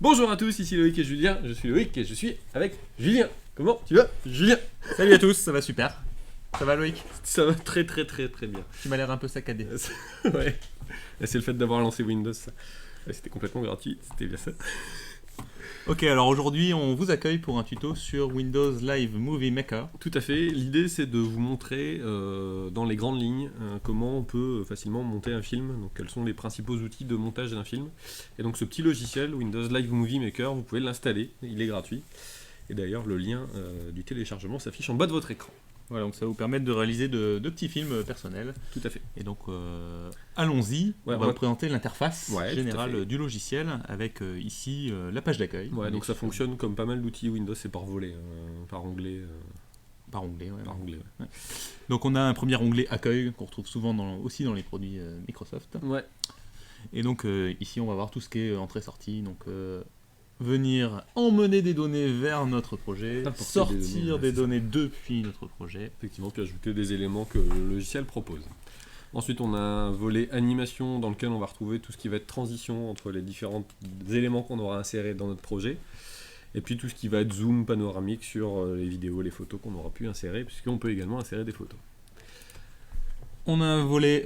Bonjour à tous, ici Loïc et Julien. Je suis Loïc et je suis avec Julien. Comment tu vas, Julien? Salut à tous, ça va super. Ça va Loïc? Ça va très bien. Tu m'as l'air un peu saccadé. Ouais. C'est le fait d'avoir lancé Windows, ça. Ouais, c'était complètement gratuit, c'était bien ça. Ok, alors aujourd'hui on vous accueille pour un tuto sur Windows Live Movie Maker. Tout à fait. L'idée c'est de vous montrer dans les grandes lignes comment on peut facilement monter un film. Donc quels sont les principaux outils de montage d'un film. Et donc ce petit logiciel Windows Live Movie Maker, vous pouvez l'installer, il est gratuit. Et d'ailleurs le lien du téléchargement s'affiche en bas de votre écran. Voilà, donc ça va vous permettre de réaliser de petits films personnels. Tout à fait. Et donc allons-y, Ouais, on va vous présenter l'interface générale du logiciel avec ici la page d'accueil. Ouais, donc ça fonctionne comme pas mal d'outils Windows, c'est par volet, par onglet. Par onglet, ouais. Par onglet, ouais. Donc on a un premier onglet accueil qu'on retrouve souvent aussi dans les produits Microsoft. Ouais. Et donc ici on va voir tout ce qui est entrée-sortie. Donc venir emmener des données vers notre projet, sortir des données depuis notre projet. Effectivement, puis ajouter des éléments que le logiciel propose. Ensuite, on a un volet animation dans lequel on va retrouver tout ce qui va être transition entre les différents éléments qu'on aura insérés dans notre projet. Et puis tout ce qui va être zoom panoramique sur les vidéos, les photos qu'on aura pu insérer, puisqu'on peut également insérer des photos. On a un volet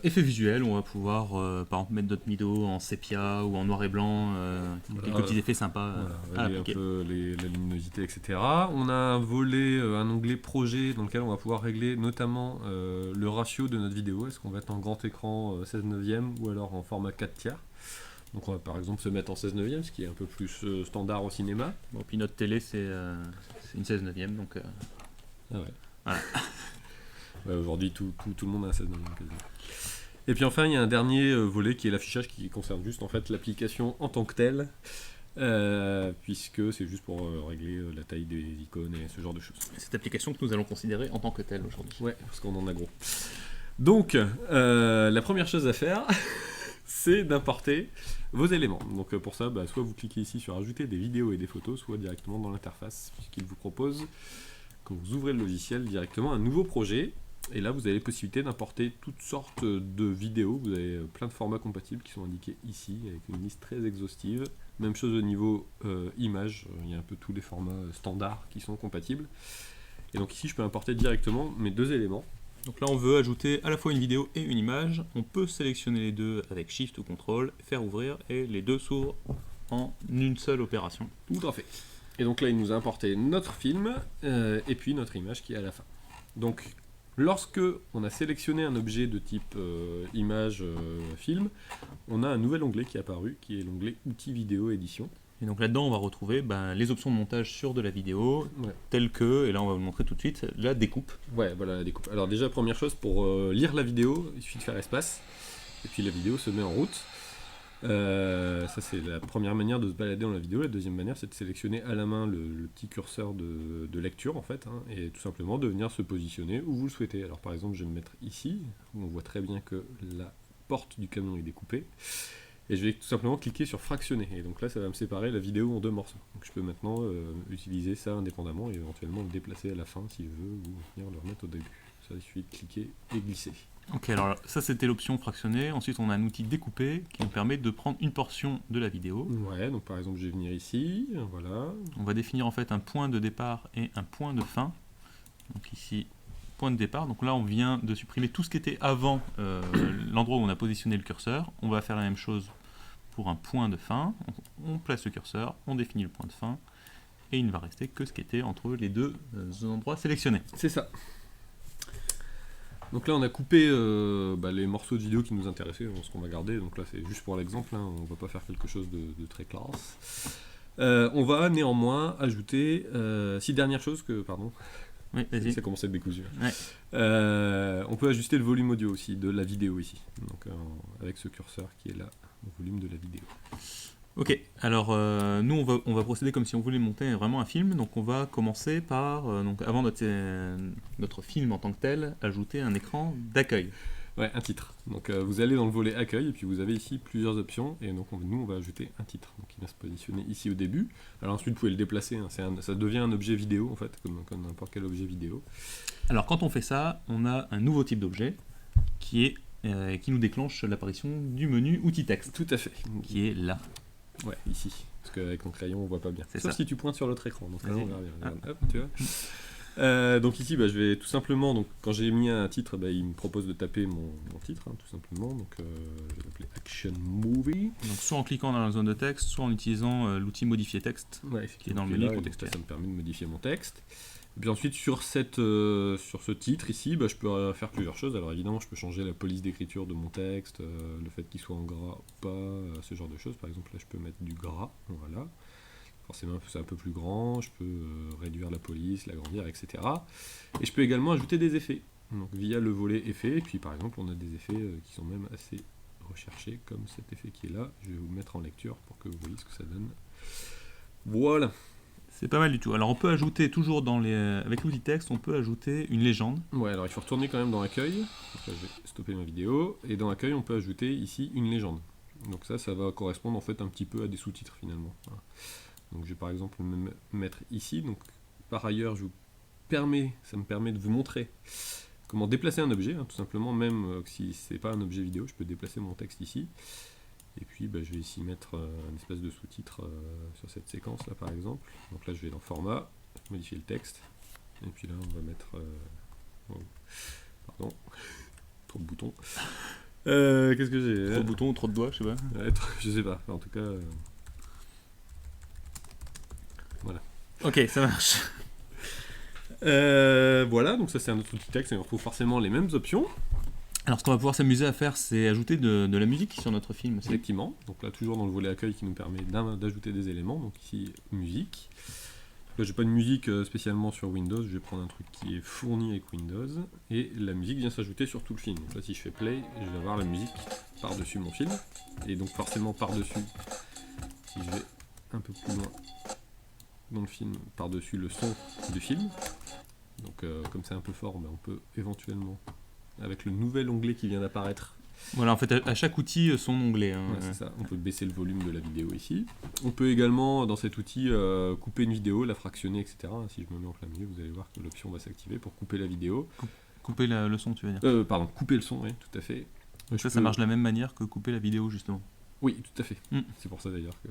effet visuel où on va pouvoir par exemple mettre notre vidéo en sépia ou en noir et blanc, quelques petits effets sympas à appliquer. Un peu la luminosité, etc. On a un volet, un onglet projet dans lequel on va pouvoir régler notamment le ratio de notre vidéo. Est-ce qu'on va être en grand écran 16:9 ou alors en format 4/3. Donc on va par exemple se mettre en 16:9, ce qui est un peu plus standard au cinéma. Bon, puis notre télé c'est une 16:9, donc... Ah ouais. Voilà. Ouais, aujourd'hui, tout le monde a un 16:9 quasiment. Et puis enfin, il y a un dernier volet qui est l'affichage qui concerne juste en fait l'application en tant que telle, puisque c'est juste pour régler la taille des icônes et ce genre de choses. Cette application que nous allons considérer en tant que telle aujourd'hui. Ouais, parce qu'on en a gros. Donc, la première chose à faire, c'est d'importer vos éléments. Donc pour ça, soit vous cliquez ici sur ajouter des vidéos et des photos, soit directement dans l'interface, puisqu'il vous propose, quand vous ouvrez le logiciel, directement un nouveau projet. Et là, vous avez la possibilité d'importer toutes sortes de vidéos. Vous avez plein de formats compatibles qui sont indiqués ici, avec une liste très exhaustive. Même chose au niveau image, il y a un peu tous les formats standards qui sont compatibles. Et donc ici, je peux importer directement mes deux éléments. Donc là, on veut ajouter à la fois une vidéo et une image. On peut sélectionner les deux avec Shift ou CTRL, faire ouvrir, et les deux s'ouvrent en une seule opération. Tout à fait. Et donc là, il nous a importé notre film et puis notre image qui est à la fin. Donc, lorsque on a sélectionné un objet de type image, film, on a un nouvel onglet qui est apparu, qui est l'onglet Outils vidéo édition. Et donc là-dedans, on va retrouver les options de montage sur de la vidéo, telles que, et là on va vous montrer tout de suite, la découpe. Ouais, voilà la découpe. Alors déjà, première chose, pour lire la vidéo, il suffit de faire espace, et puis la vidéo se met en route. Ça c'est la première manière de se balader dans la vidéo. La deuxième manière, c'est de sélectionner à la main le petit curseur de lecture en fait, et tout simplement de venir se positionner où vous le souhaitez. Alors par exemple, je vais me mettre ici, où on voit très bien que la porte du camion est découpée, et je vais tout simplement cliquer sur fractionner, et donc là ça va me séparer la vidéo en deux morceaux. Donc je peux maintenant utiliser ça indépendamment et éventuellement le déplacer à la fin si je veux, ou venir le remettre au début. Ça, il suffit de cliquer et glisser. Ok, alors ça c'était l'option fractionner. Ensuite on a un outil découper qui nous permet de prendre une portion de la vidéo. Ouais, donc par exemple je vais venir ici, voilà. On va définir en fait un point de départ et un point de fin. Donc ici, point de départ. Donc là on vient de supprimer tout ce qui était avant l'endroit où on a positionné le curseur. On va faire la même chose pour un point de fin. On place le curseur, on définit le point de fin, et il ne va rester que ce qui était entre les deux endroits sélectionnés. C'est ça. Donc là on a coupé les morceaux de vidéo qui nous intéressaient, ce qu'on va garder, donc là c'est juste pour l'exemple, on ne va pas faire quelque chose de très classe. On va néanmoins ajouter, dernière chose que, pardon, oui, vas-y. Ça commence à être décousu. Ouais. On peut ajuster le volume audio aussi de la vidéo ici, donc avec ce curseur qui est là, le volume de la vidéo. Ok, alors nous on va procéder comme si on voulait monter vraiment un film, donc on va commencer par, avant notre film en tant que tel, ajouter un écran d'accueil. Ouais, un titre. Donc vous allez dans le volet accueil et puis vous avez ici plusieurs options, et donc nous on va ajouter un titre. Donc il va se positionner ici au début. Alors ensuite vous pouvez le déplacer, ça devient un objet vidéo en fait, comme n'importe quel objet vidéo. Alors quand on fait ça, on a un nouveau type d'objet qui nous déclenche l'apparition du menu outils texte. Tout à fait. Qui est là. Ouais, ici. Parce qu'avec ton crayon, on voit pas bien. C'est Sauf ça. si tu pointes sur l'autre écran. Donc là, Vas-y. on verra bien. Ah. Regarde, hop, tu vois. Donc ici, je vais tout simplement, donc, quand j'ai mis un titre, il me propose de taper mon titre, hein, tout simplement. Donc je vais l'appeler Action Movie. Donc soit en cliquant dans la zone de texte, soit en utilisant l'outil modifier texte. Ouais, Qui est dans le là, menu et donc contextuel. là, ça me permet de modifier mon texte. Et puis ensuite, sur ce titre ici, je peux faire plusieurs choses. Alors évidemment, je peux changer la police d'écriture de mon texte, le fait qu'il soit en gras ou pas, ce genre de choses. Par exemple, là, je peux mettre du gras, voilà. Forcément, c'est un peu plus grand. Je peux réduire la police, l'agrandir, etc. Et je peux également ajouter des effets. Donc via le volet effets. Et puis par exemple, on a des effets qui sont même assez recherchés, comme cet effet qui est là. Je vais vous le mettre en lecture pour que vous voyez ce que ça donne. Voilà. C'est pas mal du tout. Alors on peut ajouter toujours avec l'outil texte, on peut ajouter une légende. Ouais, alors il faut retourner quand même dans Accueil. Donc là, je vais stopper ma vidéo. Et dans Accueil, on peut ajouter ici une légende. Donc ça va correspondre en fait un petit peu à des sous-titres finalement. Voilà. Donc je vais par exemple me mettre ici. Donc par ailleurs, ça me permet de vous montrer comment déplacer un objet, hein, tout simplement. Même si c'est pas un objet vidéo, je peux déplacer mon texte ici. Et puis je vais ici mettre un espèce de sous-titre sur cette séquence là par exemple. Donc là je vais dans format, modifier le texte. Et puis là on va mettre... Pardon, trop de boutons. Qu'est-ce que j'ai Trop de boutons, trop de doigts, je sais pas. Je sais pas, en tout cas... Voilà. Ok, ça marche. Voilà, donc ça c'est un autre outil texte et on retrouve forcément les mêmes options. Alors ce qu'on va pouvoir s'amuser à faire, c'est ajouter de la musique sur notre film aussi. Effectivement, donc là toujours dans le volet accueil qui nous permet d'ajouter des éléments, donc ici musique. Là j'ai pas de musique spécialement sur Windows, je vais prendre un truc qui est fourni avec Windows, et la musique vient s'ajouter sur tout le film. Donc là si je fais play, je vais avoir la musique par-dessus mon film, et donc forcément par-dessus, si je vais un peu plus loin dans le film, par-dessus le son du film. Donc comme c'est un peu fort, on peut éventuellement, avec le nouvel onglet qui vient d'apparaître. Voilà, en fait, à chaque outil, son onglet. Hein. Ouais, c'est ça. On peut baisser le volume de la vidéo ici. On peut également, dans cet outil, couper une vidéo, la fractionner, etc. Si je me mets en plein milieu, vous allez voir que l'option va s'activer pour couper la vidéo. Couper le son, tu veux dire. Pardon, couper le son, oui, tout à fait. Donc ça marche de la même manière que couper la vidéo, justement. Oui, tout à fait. Mm. C'est pour ça d'ailleurs que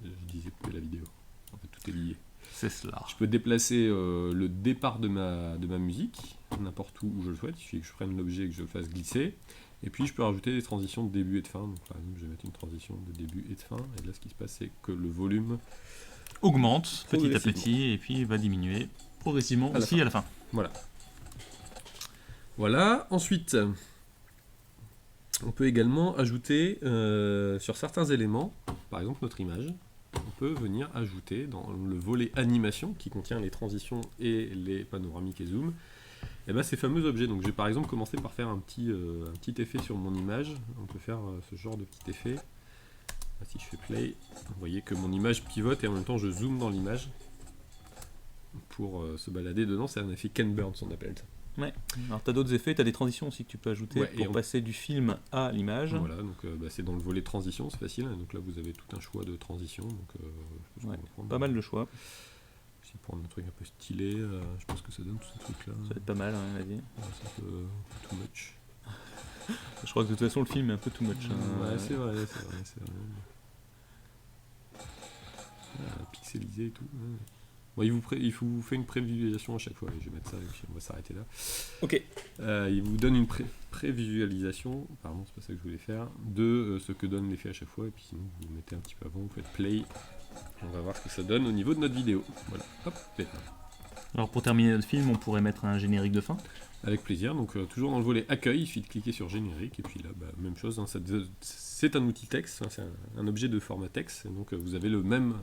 je disais couper la vidéo. En fait, tout est lié. C'est cela. Je peux déplacer le départ de ma musique, n'importe où je le souhaite. Il suffit que je prenne l'objet et que je le fasse glisser. Et puis je peux rajouter des transitions de début et de fin. Donc par exemple, je vais mettre une transition de début et de fin. Et là, ce qui se passe, c'est que le volume augmente petit à petit et puis va diminuer progressivement aussi à la fin. Voilà. Voilà. Ensuite, on peut également ajouter sur certains éléments, par exemple notre image, on peut venir ajouter dans le volet animation qui contient les transitions et les panoramiques et zoom, ces fameux objets. Donc je vais par exemple commencer par faire un petit effet sur mon image. On peut faire ce genre de petit effet. Là, si je fais play, vous voyez que mon image pivote et en même temps je zoome dans l'image pour se balader dedans. C'est un effet Ken Burns, on appelle ça. Ouais. Alors tu as d'autres effets, tu as des transitions aussi que tu peux ajouter pour passer du film à l'image. Voilà, donc c'est dans le volet transition, c'est facile. Donc là vous avez tout un choix de transition. Donc, pas mal de choix. Je vais prendre un truc un peu stylé, je pense que ça donne tout ce truc là. Ça va être pas mal, hein, vas-y. C'est un peu too much. Je crois que de toute façon le film est un peu too much. Ouais, c'est vrai. Pixelisé et tout. Ouais. Bon, il vous fait une prévisualisation à chaque fois, je vais mettre ça et puis on va s'arrêter là. Ok. Il vous donne une prévisualisation, pardon, c'est pas ça que je voulais faire, de ce que donne l'effet à chaque fois, et puis sinon vous le mettez un petit peu avant, vous faites play, et on va voir ce que ça donne au niveau de notre vidéo. Voilà, hop, alors pour terminer notre film, on pourrait mettre un générique de fin. Avec plaisir, donc toujours dans le volet accueil, il suffit de cliquer sur générique, et puis là, même chose, hein, c'est un outil texte, hein, c'est un objet de format texte, donc vous avez le même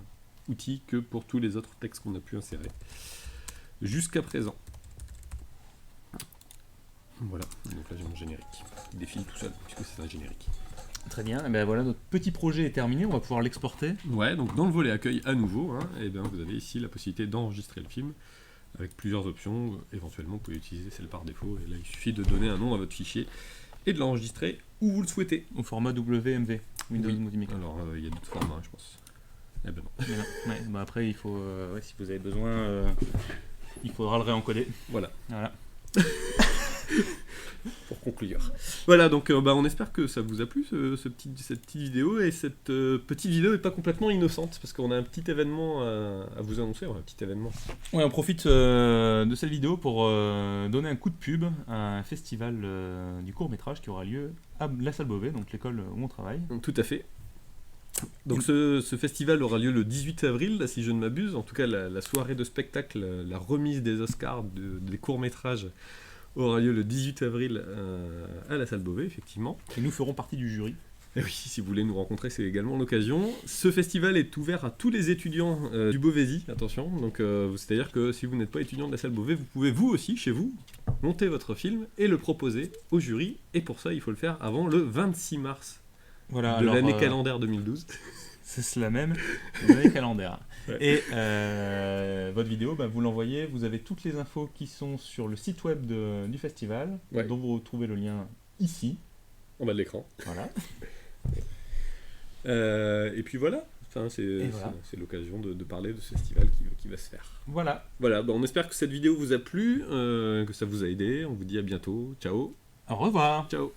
outil que pour tous les autres textes qu'on a pu insérer jusqu'à présent. Voilà, donc là j'ai mon générique. Il défile tout seul, puisque c'est un générique. Très bien, et ben voilà, notre petit projet est terminé, on va pouvoir l'exporter. Ouais, donc dans le volet accueil à nouveau, hein, et bien vous avez ici la possibilité d'enregistrer le film avec plusieurs options. Éventuellement, vous pouvez utiliser celle par défaut, et là il suffit de donner un nom à votre fichier et de l'enregistrer où vous le souhaitez. Au format WMV, Windows Movie Maker. Alors il y a d'autres formats, je pense. Eh ben non. Ouais, après, il faut, si vous avez besoin, il faudra le réencoder. Voilà. pour conclure. Voilà, donc on espère que ça vous a plu, cette petite vidéo, et cette petite vidéo n'est pas complètement innocente, parce qu'on a un petit événement à vous annoncer, un petit événement. Ouais, on profite de cette vidéo pour donner un coup de pub à un festival du court-métrage qui aura lieu à la Salle Beauvais, donc l'école où on travaille. Tout à fait. Donc ce festival aura lieu le 18 avril, là, si je ne m'abuse. En tout cas, la soirée de spectacle, la remise des Oscars des courts-métrages aura lieu le 18 avril à la Salle Beauvais, effectivement. Et nous ferons partie du jury. Et oui, si vous voulez nous rencontrer, c'est également l'occasion. Ce festival est ouvert à tous les étudiants du Beauvaisis, attention. Donc, c'est-à-dire que si vous n'êtes pas étudiant de la Salle Beauvais, vous pouvez vous aussi, chez vous, monter votre film et le proposer au jury. Et pour ça, il faut le faire avant le 26 mars. Voilà, De l'année calendaire 2012. C'est cela même, l'année calendaire. Ouais. Et votre vidéo, vous l'envoyez, vous avez toutes les infos qui sont sur le site web du festival, Ouais. dont vous retrouvez le lien ici. En bas de l'écran. Voilà. Et puis voilà, enfin, voilà. c'est l'occasion de parler de ce festival qui va se faire. Voilà. Voilà, on espère que cette vidéo vous a plu, que ça vous a aidé. On vous dit à bientôt. Ciao. Au revoir. Ciao.